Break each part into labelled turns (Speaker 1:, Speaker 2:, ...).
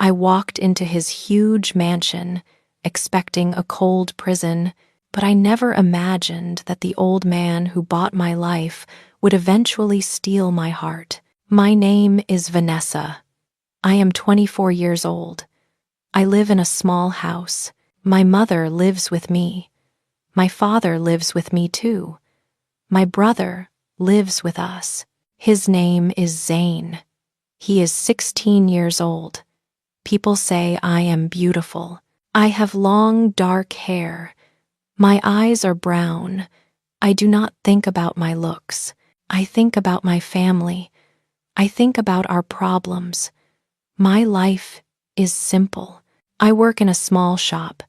Speaker 1: I walked into his huge mansion, expecting a cold prison, but I never imagined that the old man who bought my life would eventually steal my heart. My name is Vanessa. I am 24 years old. I live in a small house. My mother lives with me. My father lives with me too. My brother lives with us. His name is Zane. He is 16 years old. People say I am beautiful. I have long, dark hair. My eyes are brown. I do not think about my looks. I think about my family. I think about our problems. My life is simple. I work in a small shop.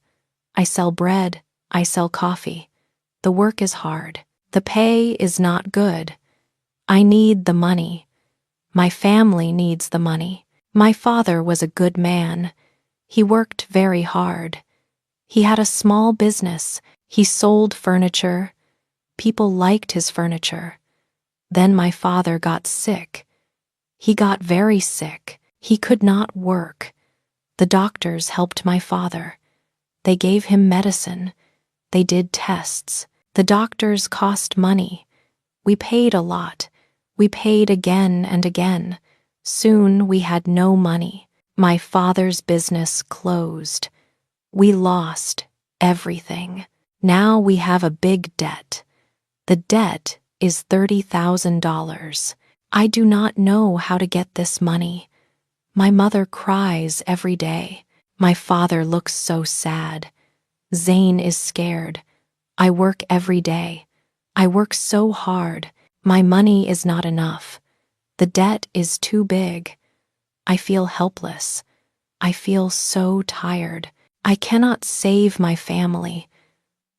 Speaker 1: I sell bread. I sell coffee. The work is hard. The pay is not good. I need the money. My family needs the money. My father was a good man. He worked very hard. He had a small business. He sold furniture. People liked his furniture. Then my father got sick. He got very sick. He could not work. The doctors helped my father. They gave him medicine. They did tests. The doctors cost money. We paid a lot. We paid again and again. Soon we had no money. My father's business closed. We lost everything. Now we have a big debt. The debt is $30,000. I do not know how to get this money. My mother cries every day. My father looks so sad. Zane is scared. I work every day. I work so hard. My money is not enough. The debt is too big. I feel helpless. I feel so tired. I cannot save my family.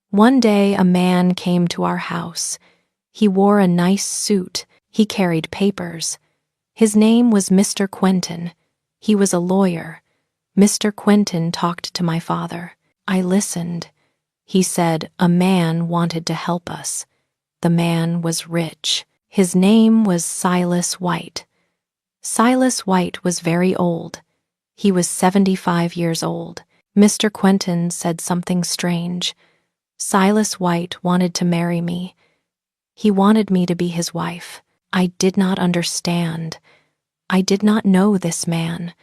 Speaker 1: One day a man came to our house. He wore a nice suit. He carried papers. His name was Mr. Quentin. He was a lawyer. Mr. Quentin talked to my father. I listened. He said a man wanted to help us. The man was rich. His name was Silas White. Silas White was very old. He was 75 years old. Mr. Quentin said something strange. Silas White wanted to marry me. He wanted me to be his wife. I did not understand. I did not know this man.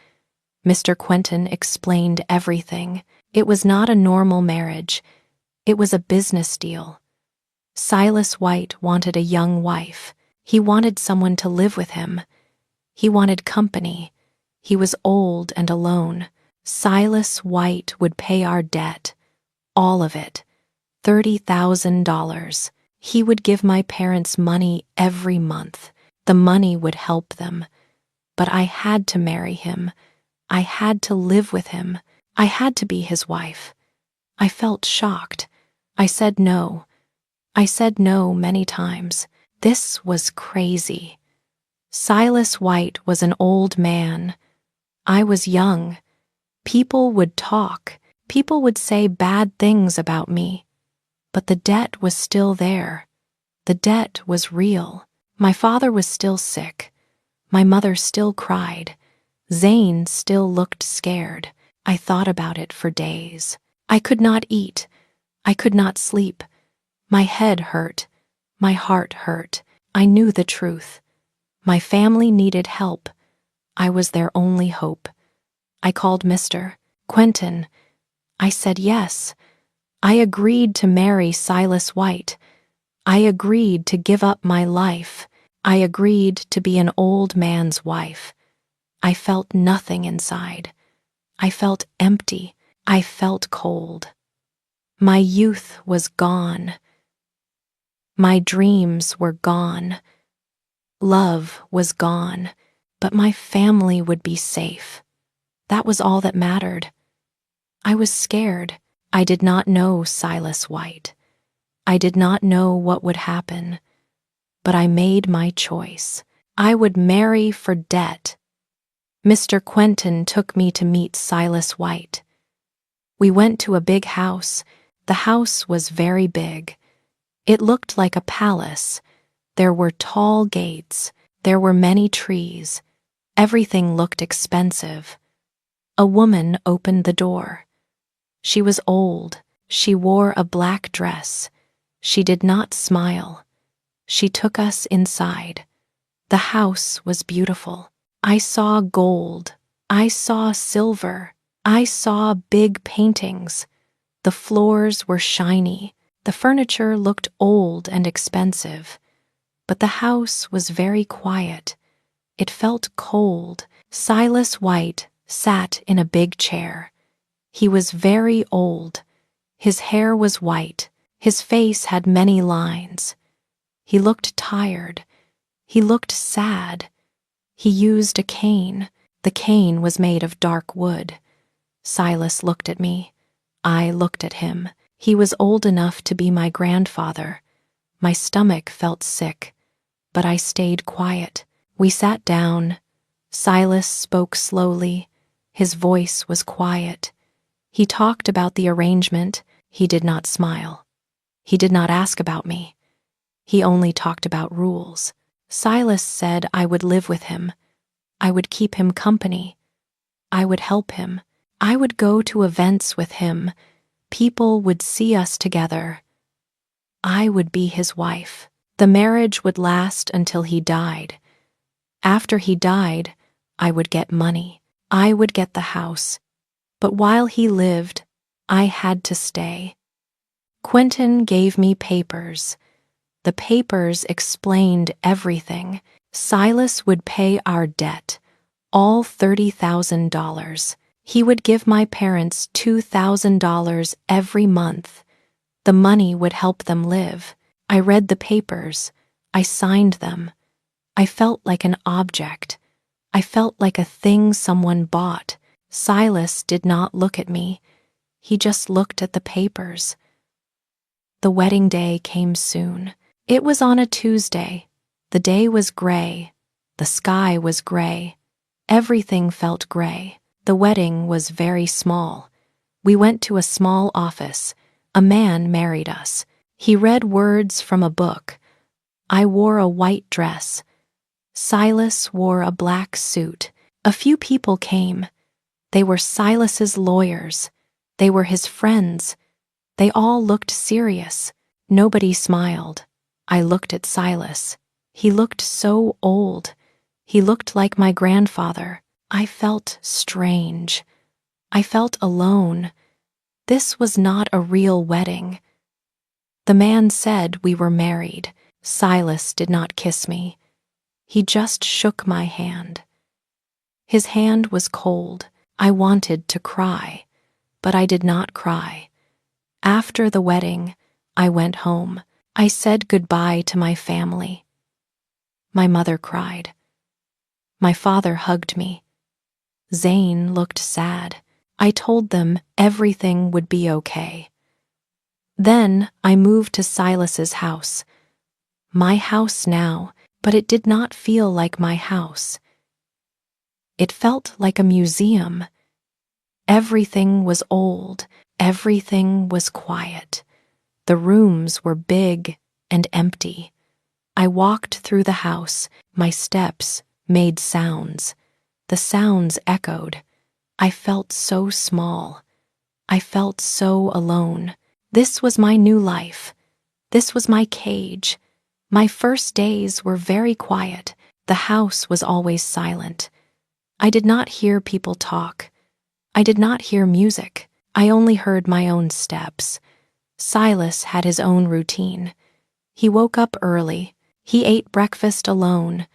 Speaker 1: Mr. Quentin explained everything. It was not a normal marriage. It was a business deal. Silas White wanted a young wife. He wanted someone to live with him. He wanted company. He was old and alone. Silas White would pay our debt. All of it. $30,000. He would give my parents money every month. The money would help them. But I had to marry him. I had to live with him. I had to be his wife. I felt shocked. I said no. I said no many times. This was crazy. Silas White was an old man. I was young. People would talk. People would say bad things about me. But the debt was still there. The debt was real. My father was still sick. My mother still cried. Zane still looked scared. I thought about it for days. I could not eat. I could not sleep. My head hurt. My heart hurt. I knew the truth. My family needed help. I was their only hope. I called Mr. Quentin. I said yes. I agreed to marry Silas White. I agreed to give up my life. I agreed to be an old man's wife. I felt nothing inside. I felt empty. I felt cold. My youth was gone. My dreams were gone. Love was gone, but my family would be safe. That was all that mattered. I was scared. I did not know Silas White. I did not know what would happen, but I made my choice. I would marry for debt. Mr. Quentin took me to meet Silas White. We went to a big house. The house was very big. It looked like a palace. There were tall gates. There were many trees. Everything looked expensive. A woman opened the door. She was old. She wore a black dress. She did not smile. She took us inside. The house was beautiful. I saw gold. I saw silver. I saw big paintings. The floors were shiny. The furniture looked old and expensive. But the house was very quiet. It felt cold. Silas White sat in a big chair. He was very old. His hair was white. His face had many lines. He looked tired. He looked sad. He used a cane. The cane was made of dark wood. Silas looked at me. I looked at him. He was old enough to be my grandfather. My stomach felt sick, but I stayed quiet. We sat down. Silas spoke slowly. His voice was quiet. He talked about the arrangement. He did not smile. He did not ask about me. He only talked about rules. Silas said I would live with him. I would keep him company. I would help him. I would go to events with him. People would see us together. I would be his wife. The marriage would last until he died. After he died, I would get money. I would get the house. But while he lived, I had to stay. Quentin gave me papers. The papers explained everything. Silas would pay our debt, all $30,000. He would give my parents $2,000 every month. The money would help them live. I read the papers. I signed them. I felt like an object. I felt like a thing someone bought. Silas did not look at me. He just looked at the papers. The wedding day came soon. It was on a Tuesday. The day was gray. The sky was gray. Everything felt gray. The wedding was very small. We went to a small office. A man married us. He read words from a book. I wore a white dress. Silas wore a black suit. A few people came. They were Silas's lawyers. They were his friends. They all looked serious. Nobody smiled. I looked at Silas. He looked so old. He looked like my grandfather. I felt strange. I felt alone. This was not a real wedding. The man said we were married. Silas did not kiss me. He just shook my hand. His hand was cold. I wanted to cry, but I did not cry. After the wedding, I went home. I said goodbye to my family. My mother cried. My father hugged me. Zane looked sad. I told them everything would be okay. Then I moved to Silas's house. My house now, but it did not feel like my house. It felt like a museum. Everything was old. Everything was quiet. The rooms were big and empty. I walked through the house. My steps made sounds. The sounds echoed. I felt so small. I felt so alone. This was my new life. This was my cage. My first days were very quiet. The house was always silent. I did not hear people talk. I did not hear music. I only heard my own steps. Silas had his own routine. He woke up early. He ate breakfast alone.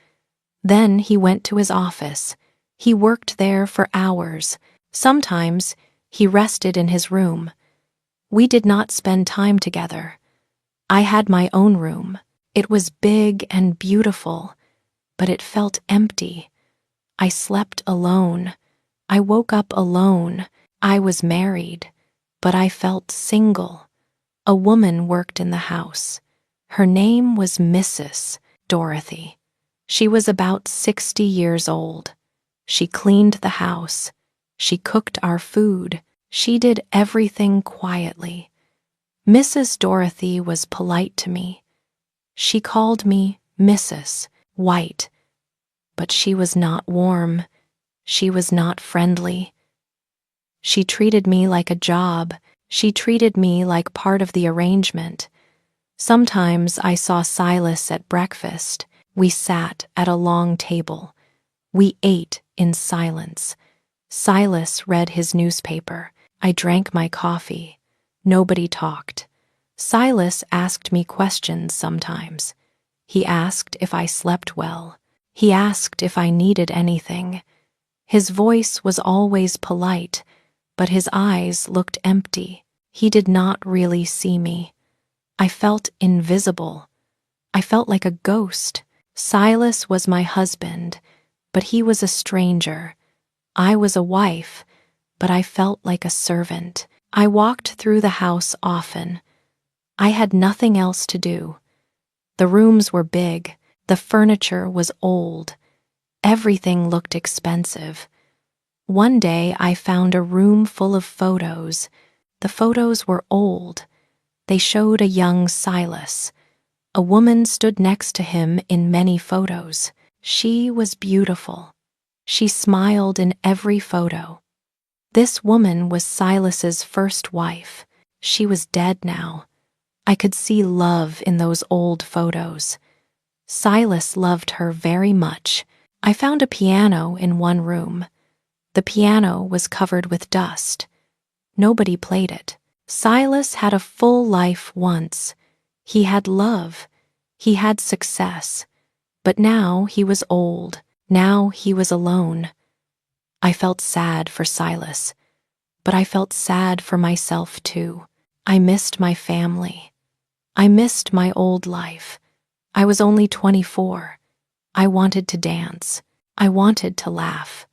Speaker 1: Then he went to his office. He worked there for hours. Sometimes he rested in his room. We did not spend time together. I had my own room. It was big and beautiful, but it felt empty. I slept alone. I woke up alone. I was married, but I felt single. A woman worked in the house. Her name was Mrs. Dorothy. She was about 60 years old. She cleaned the house. She cooked our food. She did everything quietly. Mrs. Dorothy was polite to me. She called me Mrs. White, but she was not warm. She was not friendly. She treated me like a job. She treated me like part of the arrangement. Sometimes I saw Silas at breakfast. We sat at a long table. We ate in silence. Silas read his newspaper. I drank my coffee. Nobody talked. Silas asked me questions sometimes. He asked if I slept well. He asked if I needed anything. His voice was always polite, but his eyes looked empty. He did not really see me. I felt invisible. I felt like a ghost. Silas was my husband, but he was a stranger. I was a wife, but I felt like a servant. I walked through the house often. I had nothing else to do. The rooms were big. The furniture was old. Everything looked expensive. One day I found a room full of photos. The photos were old. They showed a young Silas. A woman stood next to him in many photos. She was beautiful. She smiled in every photo. This woman was Silas's first wife. She was dead now. I could see love in those old photos. Silas loved her very much. I found a piano in one room. The piano was covered with dust. Nobody played it. Silas had a full life once. He had love. He had success. But now he was old. Now he was alone. I felt sad for Silas, but I felt sad for myself too. I missed my family. I missed my old life. I was only 24. I wanted to dance. I wanted to laugh.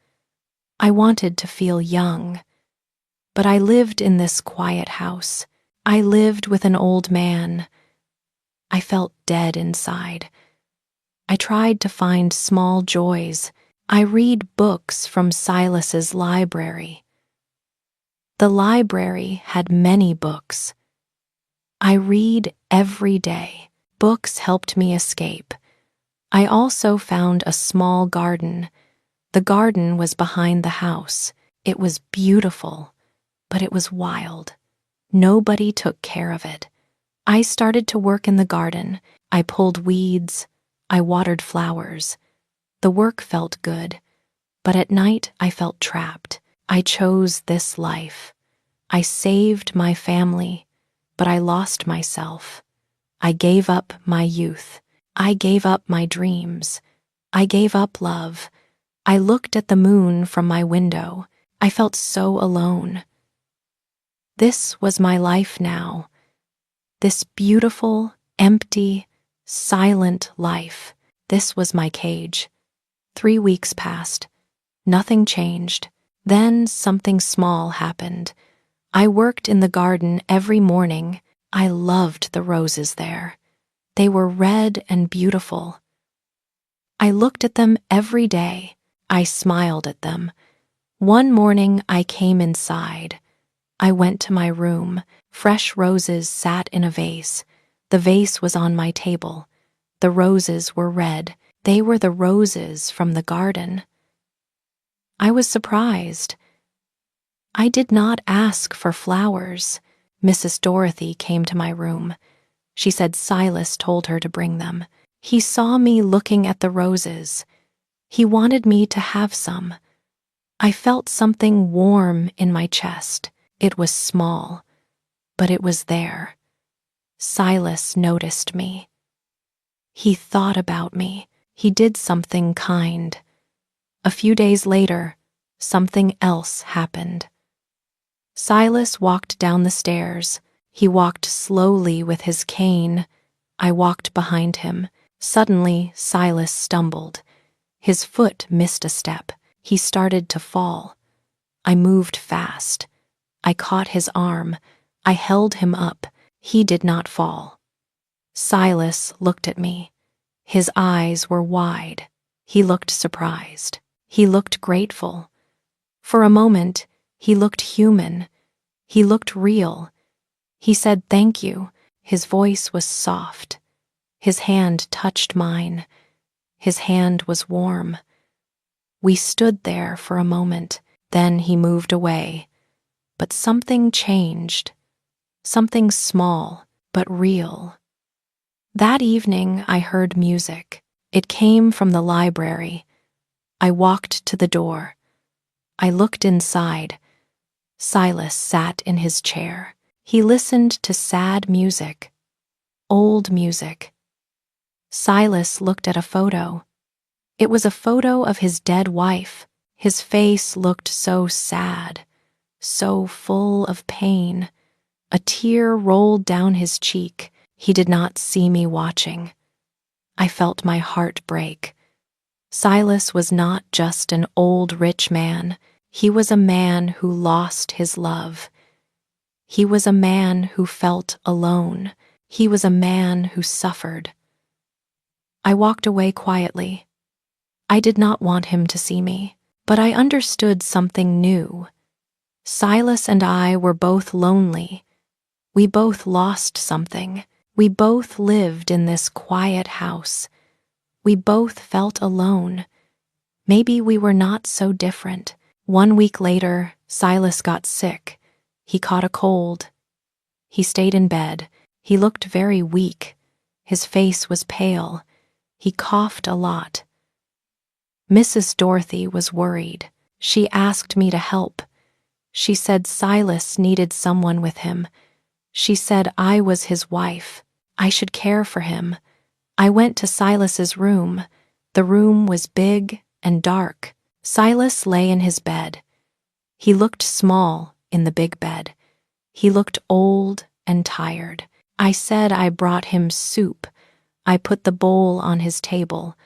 Speaker 1: I wanted to feel young. But I lived in this quiet house. I lived with an old man. I felt dead inside. I tried to find small joys. I read books from Silas's library. The library had many books. I read every day. Books helped me escape. I also found a small garden. The garden was behind the house. It was beautiful, but it was wild. Nobody took care of it. I started to work in the garden. I pulled weeds. I watered flowers. The work felt good, but at night I felt trapped. I chose this life. I saved my family, but I lost myself. I gave up my youth. I gave up my dreams. I gave up love. I looked at the moon from my window. I felt so alone. This was my life now. This beautiful, empty, silent life. This was my cage. 3 weeks passed. Nothing changed. Then something small happened. I worked in the garden every morning. I loved the roses there. They were red and beautiful. I looked at them every day. I smiled at them. One morning I came inside. I went to my room. Fresh roses sat in a vase. The vase was on my table. The roses were red. They were the roses from the garden. I was surprised. I did not ask for flowers. Mrs. Dorothy came to my room. She said Silas told her to bring them. He saw me looking at the roses. He wanted me to have some. I felt something warm in my chest. It was small, but it was there. Silas noticed me. He thought about me. He did something kind. A few days later, something else happened. Silas walked down the stairs. He walked slowly with his cane. I walked behind him. Suddenly, Silas stumbled. His foot missed a step. He started to fall. I moved fast. I caught his arm. I held him up. He did not fall. Silas looked at me. His eyes were wide. He looked surprised. He looked grateful. For a moment, he looked human. He looked real. He said thank you. His voice was soft. His hand touched mine. His hand was warm. We stood there for a moment. Then he moved away. but something changed. Something small, but real. That evening, I heard music. It came from the library. I walked to the door. I looked inside. Silas sat in his chair. He listened to sad music, old music. Silas looked at a photo. It was a photo of his dead wife. His face looked so sad, so full of pain. A tear rolled down his cheek. He did not see me watching. I felt my heart break. Silas was not just an old rich man. He was a man who lost his love. He was a man who felt alone. He was a man who suffered. I walked away quietly. I did not want him to see me, but I understood something new. Silas and I were both lonely. We both lost something. We both lived in this quiet house. We both felt alone. Maybe we were not so different. 1 week later, Silas got sick. He caught a cold. He stayed in bed. He looked very weak. His face was pale. He coughed a lot. Mrs. Dorothy was worried. She asked me to help. She said Silas needed someone with him. She said I was his wife. I should care for him. I went to Silas's room. The room was big and dark. Silas lay in his bed. He looked small in the big bed. He looked old and tired. I said I brought him soup. I put the bowl on his table.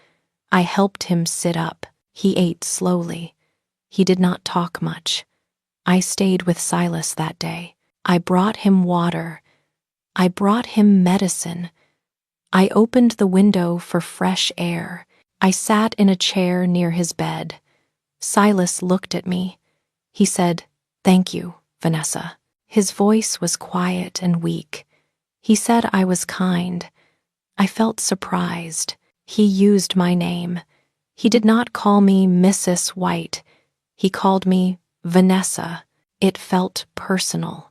Speaker 1: I helped him sit up. He ate slowly. He did not talk much. I stayed with Silas that day. I brought him water. I brought him medicine. I opened the window for fresh air. I sat in a chair near his bed. Silas looked at me. He said, "Thank you, Vanessa." His voice was quiet and weak. He said I was kind. I felt surprised. He used my name. He did not call me Mrs. White. He called me Vanessa. It felt personal.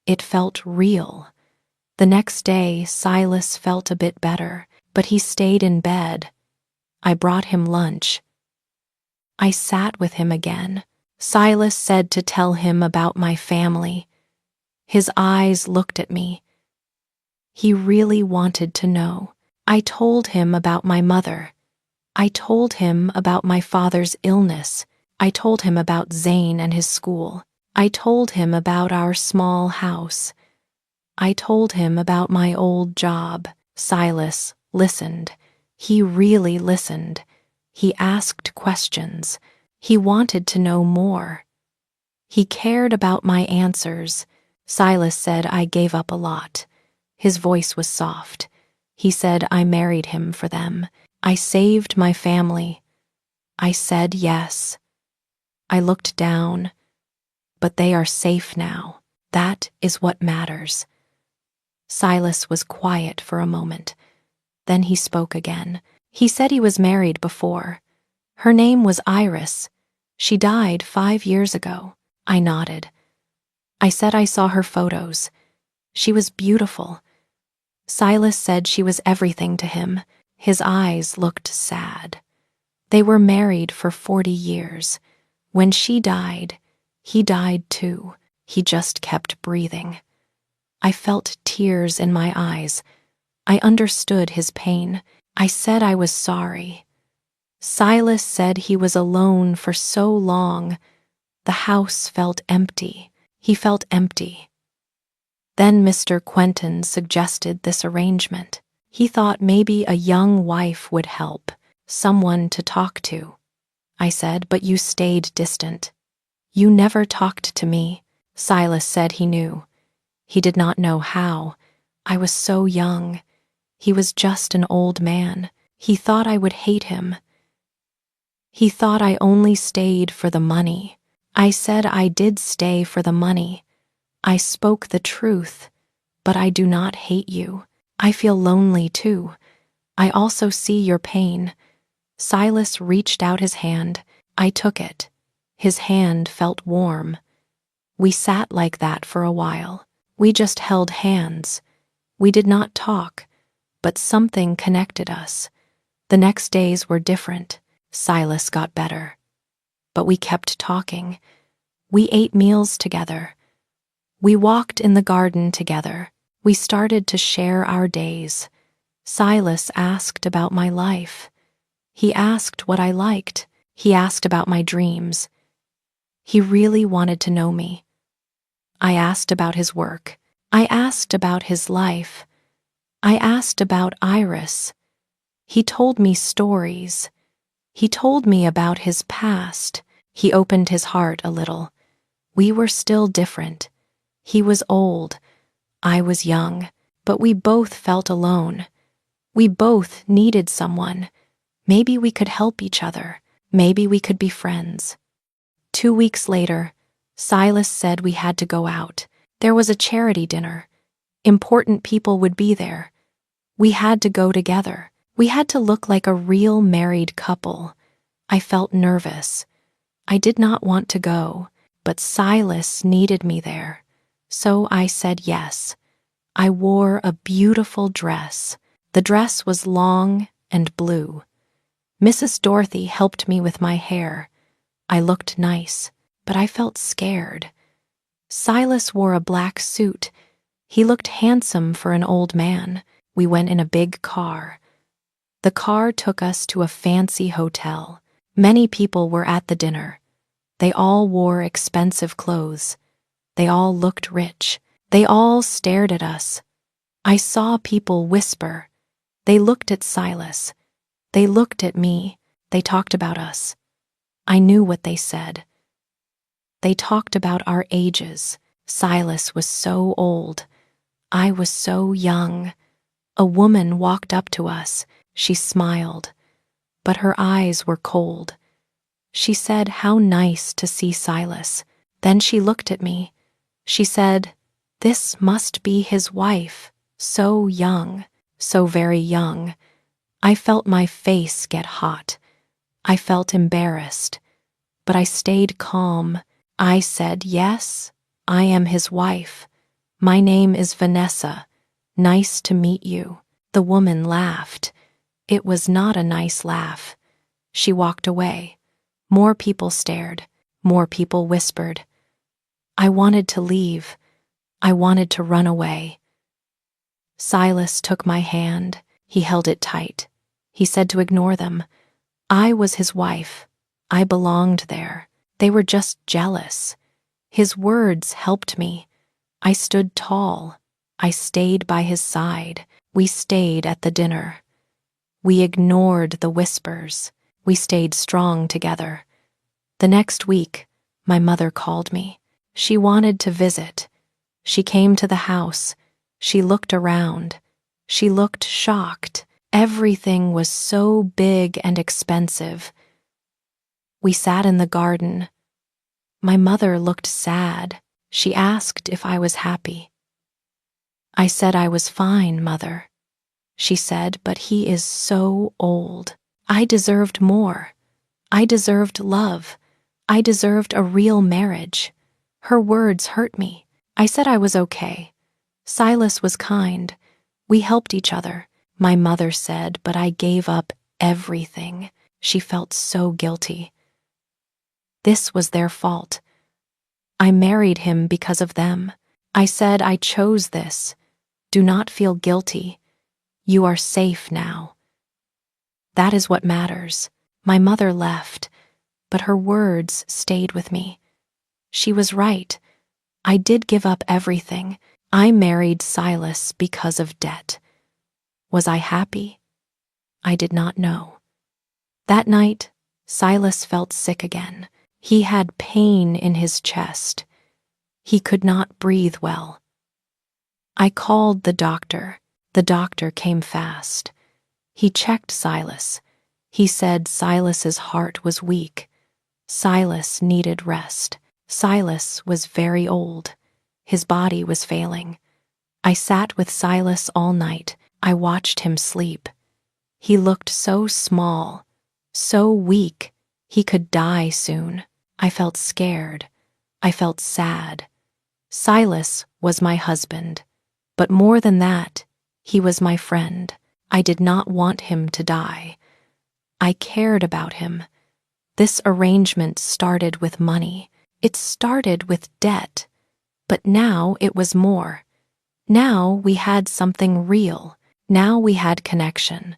Speaker 1: It felt real. The next day, Silas felt a bit better, but he stayed in bed. I brought him lunch. I sat with him again. Silas said to tell him about my family. His eyes looked at me. He really wanted to know. I told him about my mother. I told him about my father's illness. I told him about Zane and his school. I told him about our small house. I told him about my old job. Silas listened. He really listened. He asked questions. He wanted to know more. He cared about my answers. Silas said I gave up a lot. His voice was soft. He said I married him for them. I saved my family. I said yes. I looked down. But they are safe now. That is what matters. Silas was quiet for a moment. Then he spoke again. He said he was married before. Her name was Iris. She died 5 years ago. I nodded. I said I saw her photos. She was beautiful. Silas said she was everything to him. His eyes looked sad. They were married for 40 years. When she died, he died too. He just kept breathing. I felt tears in my eyes. I understood his pain. I said I was sorry. Silas said he was alone for so long. The house felt empty. He felt empty. Then Mr. Quentin suggested this arrangement. He thought maybe a young wife would help, someone to talk to. I said, but you stayed distant. You never talked to me. Silas said he knew. He did not know how. I was so young. He was just an old man. He thought I would hate him. He thought I only stayed for the money. I said I did stay for the money. I spoke the truth, but I do not hate you. I feel lonely too. I also see your pain. Silas reached out his hand. I took it. His hand felt warm. We sat like that for a while. We just held hands. We did not talk, but something connected us. The next days were different. Silas got better. But we kept talking. We ate meals together. We walked in the garden together. We started to share our days. Silas asked about my life. He asked what I liked. He asked about my dreams. He really wanted to know me. I asked about his work. I asked about his life. I asked about Iris. He told me stories. He told me about his past. He opened his heart a little. We were still different. He was old. I was young. But we both felt alone. We both needed someone. Maybe we could help each other. Maybe we could be friends. 2 weeks later, Silas said we had to go out. There was a charity dinner. Important people would be there. We had to go together. We had to look like a real married couple. I felt nervous. I did not want to go, but Silas needed me there. So I said yes. I wore a beautiful dress. The dress was long and blue. Mrs. Dorothy helped me with my hair. I looked nice, but I felt scared. Silas wore a black suit. He looked handsome for an old man. We went in a big car. The car took us to a fancy hotel. Many people were at the dinner. They all wore expensive clothes. They all looked rich. They all stared at us. I saw people whisper. They looked at Silas. They looked at me. They talked about us. I knew what they said. They talked about our ages. Silas was so old. I was so young. A woman walked up to us. She smiled, but her eyes were cold. She said how nice to see Silas. Then she looked at me. She said, "This must be his wife. So young, so very young." I felt my face get hot. I felt embarrassed, but I stayed calm. I said, "Yes, I am his wife. My name is Vanessa. Nice to meet you." The woman laughed. It was not a nice laugh. She walked away. More people stared. More people whispered. I wanted to leave. I wanted to run away. Silas took my hand. He held it tight. He said to ignore them. I was his wife. I belonged there. They were just jealous. His words helped me. I stood tall. I stayed by his side. We stayed at the dinner. We ignored the whispers. We stayed strong together. The next week, my mother called me. She wanted to visit. She came to the house. She looked around. She looked shocked. Everything was so big and expensive. We sat in the garden. My mother looked sad. She asked if I was happy. I said I was fine, Mother. She said, but he is so old. I deserved more. I deserved love. I deserved a real marriage. Her words hurt me. I said I was okay. Silas was kind. We helped each other. My mother said, but I gave up everything. She felt so guilty. This was their fault. I married him because of them. I said I chose this. Do not feel guilty. You are safe now. That is what matters. My mother left, but her words stayed with me. She was right. I did give up everything. I married Silas because of debt. Was I happy? I did not know. That night, Silas felt sick again. He had pain in his chest. He could not breathe well. I called the doctor. The doctor came fast. He checked Silas. He said Silas's heart was weak. Silas needed rest. Silas was very old. His body was failing. I sat with Silas all night. I watched him sleep. He looked so small, so weak. He could die soon. I felt scared. I felt sad. Silas was my husband, but more than that, he was my friend. I did not want him to die. I cared about him. This arrangement started with money. It started with debt. But now it was more. Now we had something real. Now we had connection.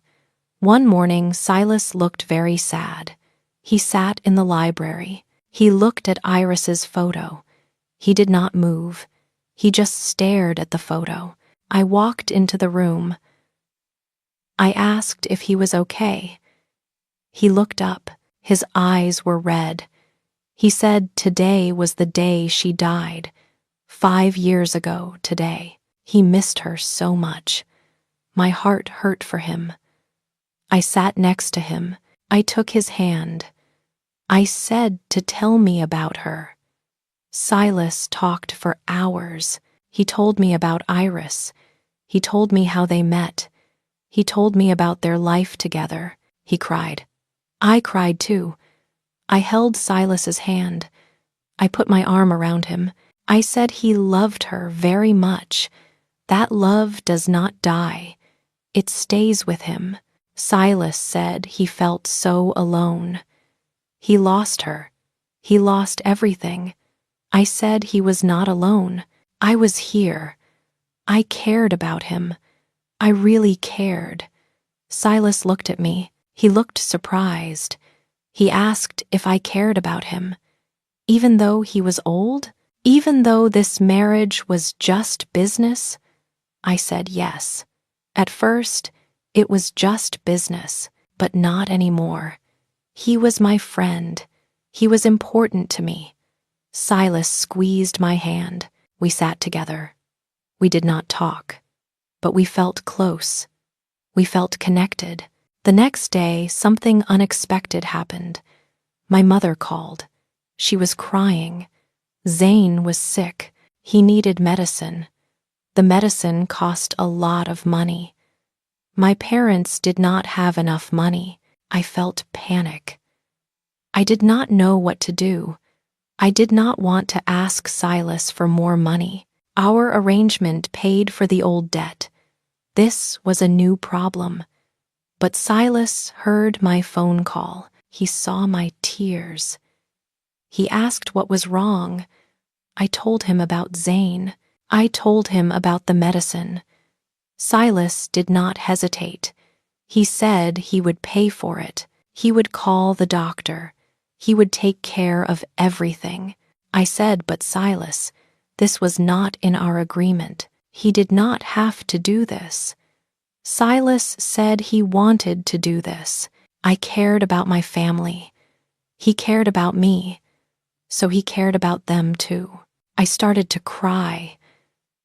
Speaker 1: One morning, Silas looked very sad. He sat in the library. He looked at Iris's photo. He did not move. He just stared at the photo. I walked into the room. I asked if he was okay. He looked up. His eyes were red. He said today was the day she died. 5 years ago today. He missed her so much. My heart hurt for him. I sat next to him. I took his hand. I said to tell me about her. Silas talked for hours. He told me about Iris. He told me how they met. He told me about their life together. He cried. I cried too. I held Silas's hand. I put my arm around him. I said he loved her very much. That love does not die. It stays with him. Silas said he felt so alone. He lost her. He lost everything. I said he was not alone. I was here. I cared about him. I really cared. Silas looked at me. He looked surprised. He asked if I cared about him. Even though he was old? Even though this marriage was just business? I said yes. At first, it was just business, but not anymore. He was my friend. He was important to me. Silas squeezed my hand. We sat together. We did not talk, but we felt close. We felt connected. The next day, something unexpected happened. My mother called. She was crying. Zane was sick. He needed medicine. The medicine cost a lot of money. My parents did not have enough money. I felt panic. I did not know what to do. I did not want to ask Silas for more money. Our arrangement paid for the old debt. This was a new problem. But Silas heard my phone call. He saw my tears. He asked what was wrong. I told him about Zane. I told him about the medicine. Silas did not hesitate. He said he would pay for it. He would call the doctor. He would take care of everything. I said, but Silas, this was not in our agreement. He did not have to do this. Silas said he wanted to do this. I cared about my family. He cared about me, so he cared about them too. I started to cry,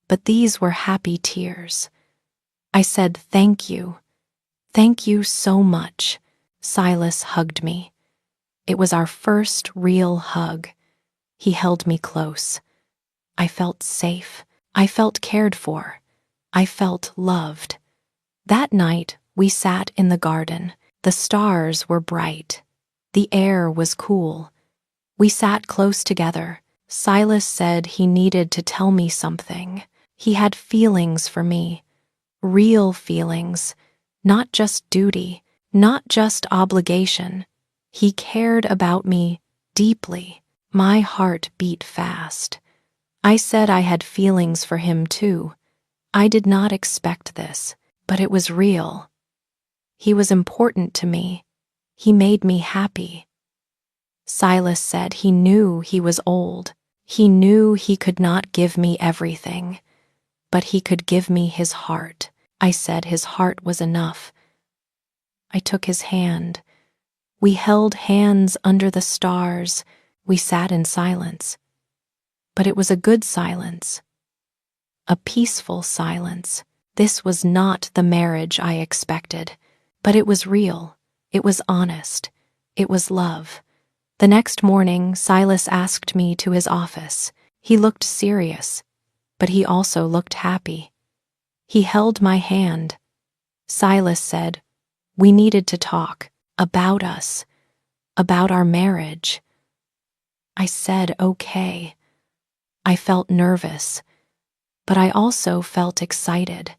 Speaker 1: but these were happy tears. I said, thank you. Thank you so much. Silas hugged me. It was our first real hug. He held me close. I felt safe. I felt cared for. I felt loved. That night, we sat in the garden. The stars were bright. The air was cool. We sat close together. Silas said he needed to tell me something. He had feelings for me. Real feelings. Not just duty. Not just obligation. He cared about me deeply. My heart beat fast. I said I had feelings for him too. I did not expect this. But it was real. He was important to me. He made me happy. Silas said he knew he was old. He knew he could not give me everything, but he could give me his heart. I said his heart was enough. I took his hand. We held hands under the stars. We sat in silence. But it was a good silence. A peaceful silence. This was not the marriage I expected, but it was real. It was honest. It was love. The next morning, Silas asked me to his office. He looked serious, but he also looked happy. He held my hand. Silas said, we needed to talk about us, about our marriage. I said, okay. I felt nervous, but I also felt excited.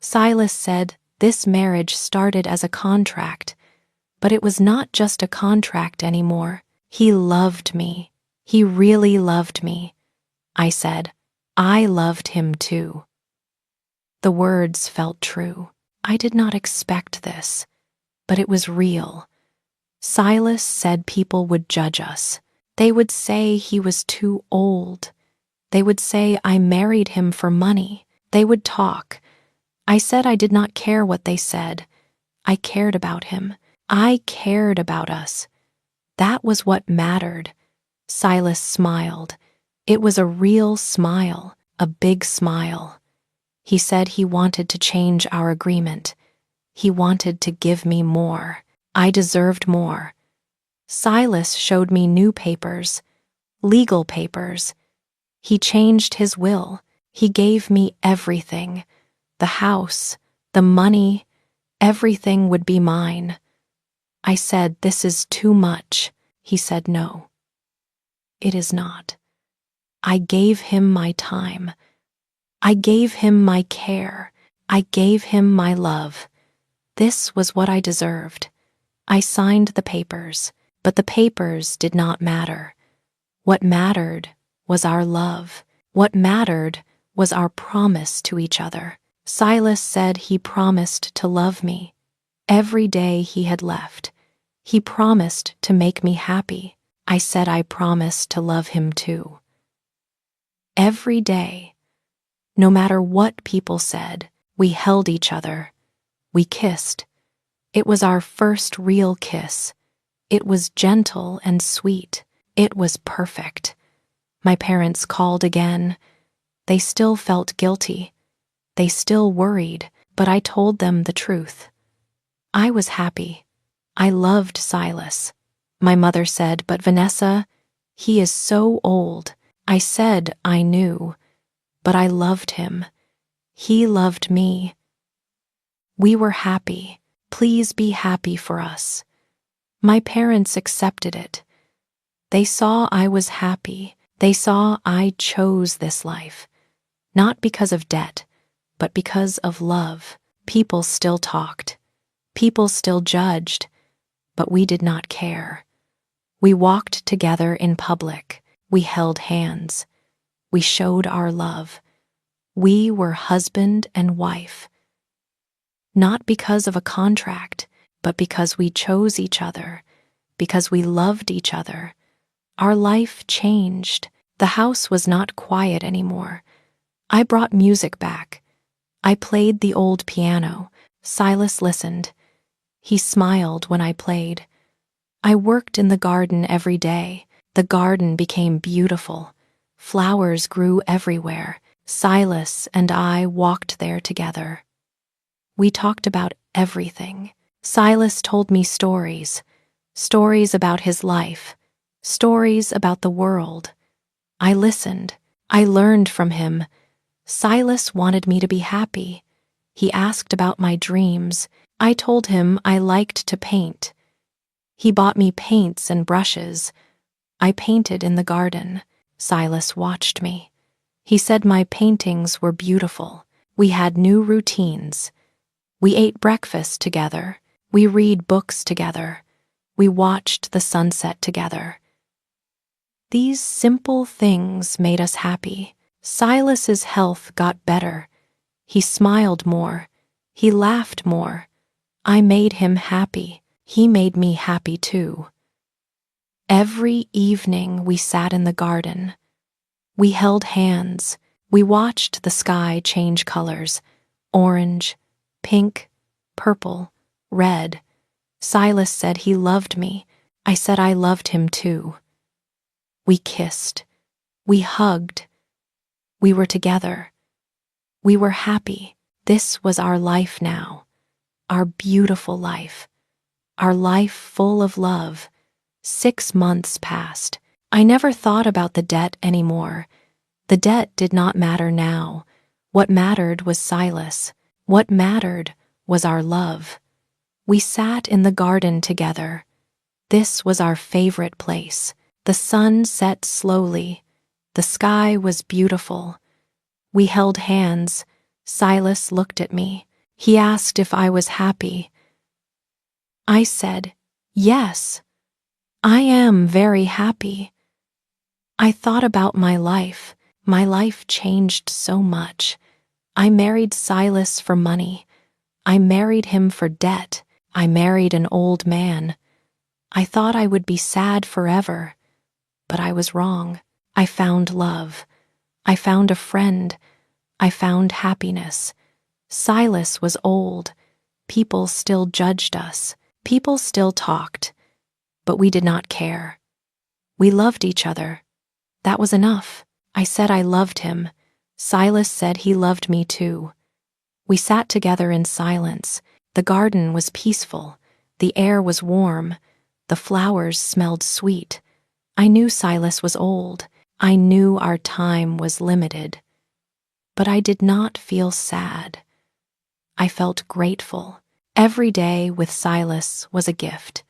Speaker 1: Silas said this marriage started as a contract, but it was not just a contract anymore. He loved me. He really loved me. I said, I loved him too. The words felt true. I did not expect this, but it was real. Silas said people would judge us. They would say he was too old. They would say I married him for money. They would talk. I said I did not care what they said. I cared about him. I cared about us. That was what mattered. Silas smiled. It was a real smile, a big smile. He said he wanted to change our agreement. He wanted to give me more. I deserved more. Silas showed me new papers, legal papers. He changed his will. He gave me everything. The house, the money, everything would be mine. I said, this is too much. He said, no, it is not. I gave him my time. I gave him my care. I gave him my love. This was what I deserved. I signed the papers, but the papers did not matter. What mattered was our love. What mattered was our promise to each other. Silas said he promised to love me. Every day he had left, he promised to make me happy. I said I promised to love him too. Every day, no matter what people said, we held each other. We kissed. It was our first real kiss. It was gentle and sweet. It was perfect. My parents called again. They still felt guilty. They still worried, but I told them the truth. I was happy. I loved Silas. My mother said, but Vanessa, he is so old. I said I knew, but I loved him. He loved me. We were happy. Please be happy for us. My parents accepted it. They saw I was happy. They saw I chose this life, not because of debt, but because of love. People still talked. People still judged, but we did not care. We walked together in public. We held hands. We showed our love. We were husband and wife. Not because of a contract, but because we chose each other, because we loved each other. Our life changed. The house was not quiet anymore. I brought music back. I played the old piano. Silas listened. He smiled when I played. I worked in the garden every day. The garden became beautiful. Flowers grew everywhere. Silas and I walked there together. We talked about everything. Silas told me stories about his life, stories about the world. I listened. I learned from him. Silas wanted me to be happy. He asked about my dreams. I told him I liked to paint. He bought me paints and brushes. I painted in the garden. Silas watched me. He said my paintings were beautiful. We had new routines. We ate breakfast together. We read books together. We watched the sunset together. These simple things made us happy. Silas's health got better. He smiled more. He laughed more. I made him happy. He made me happy too. Every evening we sat in the garden. We held hands. We watched the sky change colors: orange, pink, purple, red. Silas said he loved me. I said I loved him too. We kissed. We hugged. We were together. We were happy. This was our life now. Our beautiful life. Our life full of love. 6 months passed. I never thought about the debt anymore. The debt did not matter now. What mattered was Silas. What mattered was our love. We sat in the garden together. This was our favorite place. The sun set slowly. The sky was beautiful. We held hands. Silas looked at me. He asked if I was happy. I said, "Yes, I am very happy." I thought about my life. My life changed so much. I married Silas for money. I married him for debt. I married an old man. I thought I would be sad forever, but I was wrong. I found love. I found a friend. I found happiness. Silas was old. People still judged us. People still talked, but we did not care. We loved each other. That was enough. I said I loved him. Silas said he loved me too. We sat together in silence. The garden was peaceful. The air was warm. The flowers smelled sweet. I knew Silas was old. I knew our time was limited. But I did not feel sad. I felt grateful. Every day with Silas was a gift.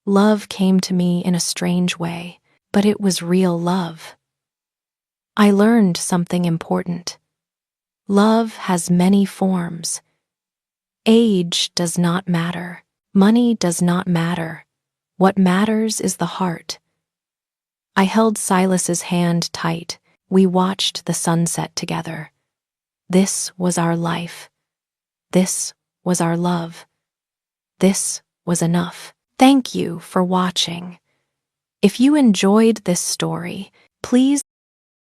Speaker 1: Love came to me in a strange way, but it was real love. I learned something important. Love has many forms. Age does not matter. Money does not matter. What matters is the heart. I held Silas's hand tight. We watched the sunset together. This was our life. This was our love. This was enough. Thank you for watching. If you enjoyed this story, please